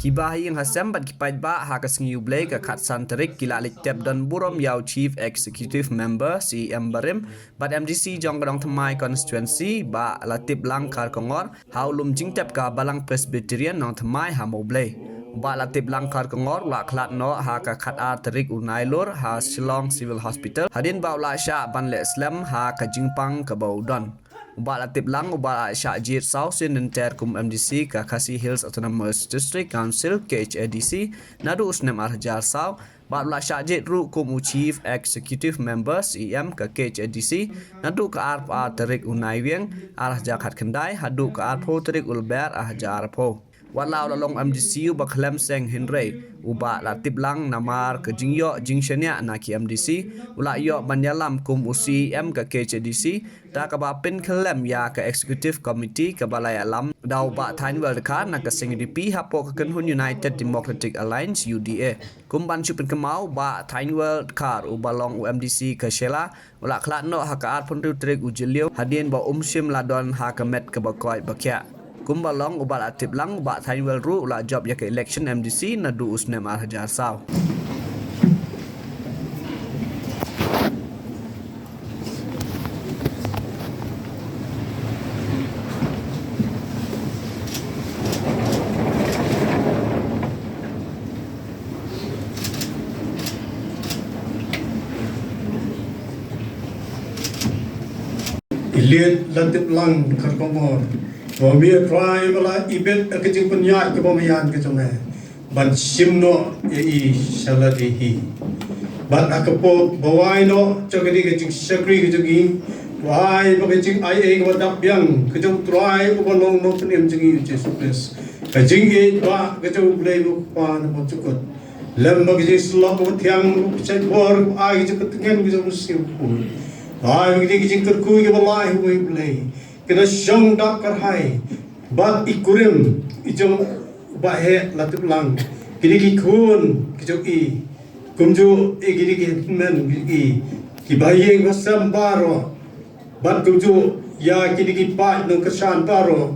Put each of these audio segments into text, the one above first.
Kibahi yang hasam bat kipai ba hakas ngiu blay ka khat santarik kila lik tep dan burom yau Chief Executive Member CM Barim bat MDC jong kadang thamai constituency ba latip lang kar kongor haulum jing tep ka balang Presbyterian nong thamai hamo blay ba latip lang kar kongor la khlat no ha ka khat a tarik unailur ha Shillong Civil Hospital hadin ba la sha ban le Islam ha ka jingpang ka baudon Uba latip lang uba Syakjir South Sinenter kum MDC ka Khasi Hills Autonomous District Council KHADC nadu usnem arjar saw ba la Syakjir ru kum Chief Executive Member CM ka KHADC nadu ka arpa tarik unai wieng arah jakat kendai hadu ka arpo tarik ulber jar po walau lalong MDC uba klem seng hinrei uba latip lang namar ke jingyo jingshenya na ki MDC ula yo banyalam kum UCM ke KHDC ta ka ba pin klem ya ke executive committee ke balai alam dau ba thain wel ka na ka sing DP hapo ka Kenhun United Democratic Alliance UDA kum ban chupin kemau ba thain wel kar uba long UMDC ke Shela ula khlat no ha ka ar pun trik ujilio hadin ba umshim ladon ha ka met ke bakoi bakya Kumbalong ubat atip lang ubat thain wel ru ula job ya ke election MDC nadu usnem arhajar saw. Iliat lantip lang karkomor. Wabia try bala ibet kecing penyat ke pemayan ke cuma ban simno i saladi hi ban akapo bawai no cakadi kecing sakri kecing wai kecing ai ke wadap yang kecing try ubalong no penem jengi uce supres kecing e ba kecing blai bu pan bo cukut lem bagi slok bu tiang cai bor ai cukut ngen kecing musim pu ai kecing terkui ke balai hui blai kena syong dak karhai bat ikurim ijong bahe latip lang kini ki kun kijok i kumju kini ki men ki bayeng wasam baro bat kumju ya kini ki pat nang kersan baro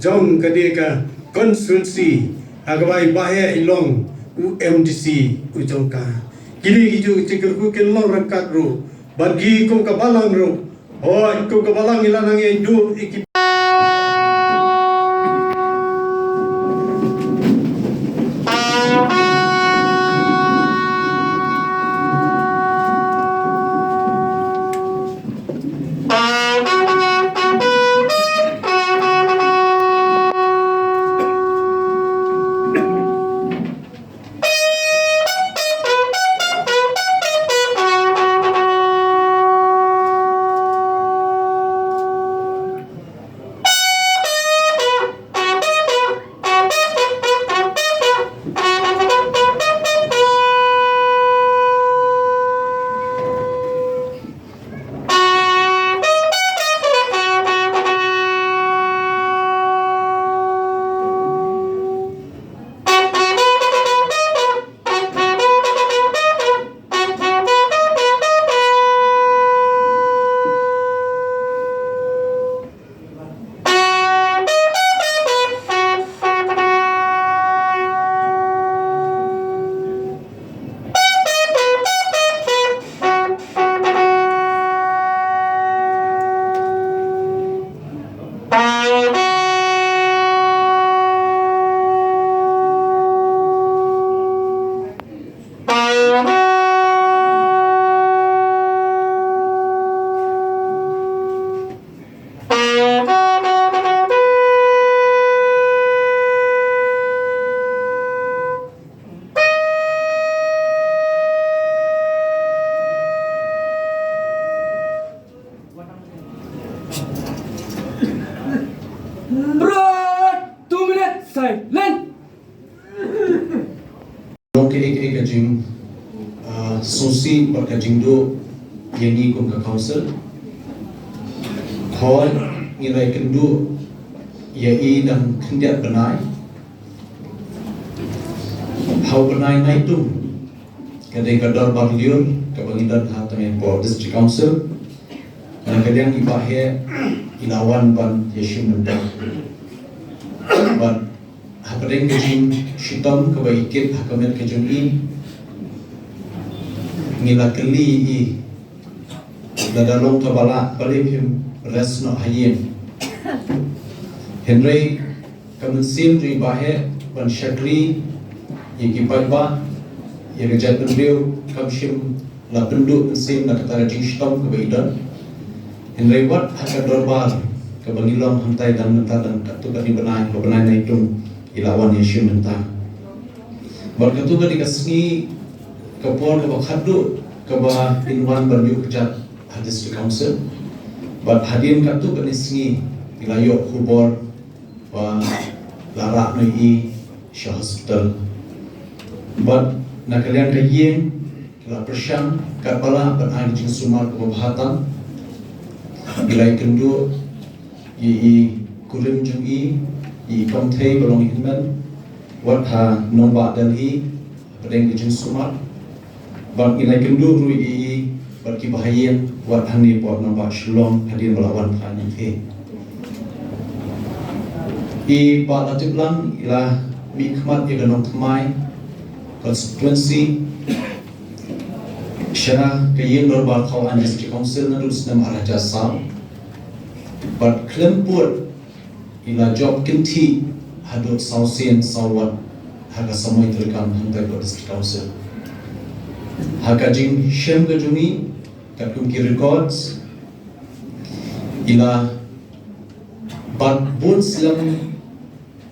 jong kadeka constituency agabai bahe ilong UMDC ujong ka kini ki cikirku kelong rangkat ru bagi kum kabalang ru oh, ikaw kabalang ilan ang indo ikip. Kajing susi berkajing do yani kum ka council khol nilai kendu yai dan kendiat benai hau benai nai tu kadang kadar bangliur ka bangidan hatamen por district council kadang ibahe ilawan ban yeshim nda ban hapadeng kejing shitom kebaikit hakamet kejung ngila keli dadalong kabala balik him resno hayim Henry kamunsim ri bahe ban shakri yiki padba yaki jat pendriu kamshim la penduk pensim na katara jing shitom kebaidan Henry wat haka dorbar kebangilong hantai dan mentar dan katu kani benai na itung ilawan yeshim mentar bar katu kani kasni kapor keba khadu keba inwan berliu kejat district council but hadirin katu kani singi ilayo khubor wa larak noi Shah Hospital but nak kalian kayeng kala persyang kapala benai jing sumar kebahatan ilai kendu i kurim jung i komthei belong hinman wat ha nomba Delhi pedeng jung sumar bang ilai kendu ru i barki bahayen wat hani pot nomba shlom hadir melawan khan ke i ba latiblang ila mikmat i ganong tmai constituency Shana kayen normal kawan district council na dus nam araja sam but klempur ila job kinti hadu sausen sawat haga samai terkam hantai ko district council haga jing shem gajuni kakum ki records ila but bun silam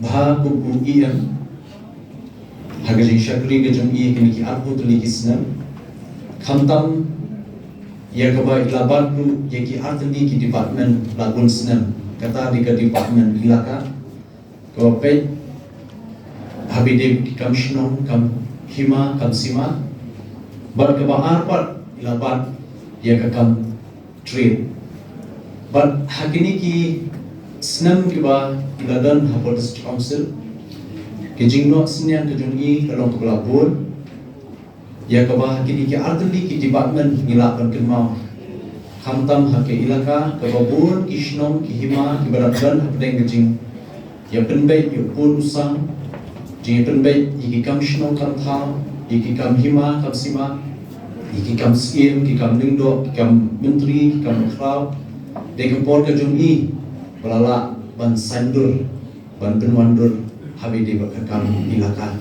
bha bu em haga jing shakri gajuni kini ki apu tuli kisnam Khamtam ya kaba ilabat lu yaki artli ki department lagun senam kata di ke department ilaka ko pe habide ki commissioner kam hima kam sima bar kaba arpat ilabat ya kam trade but hakini ki senam ki ba iladan hapol district council ki jingno senian ke jungi kalong kepala board ya kaba kini ki artli ki department ngilapan kenmau khamtam hake ilaka kababun kisnom ki hima ki baratgan hapdeng gejing ya penbai yu pun usang jing penbai iki kam shno kam tha iki kam hima kam sima iki kam skim ki kam lingdo ki kam menteri ki kam khrau de kempor ke jungi balala ban sandur ban penwandur habide bakakam ilaka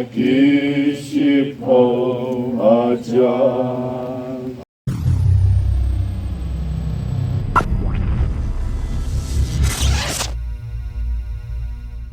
Nakishipo aja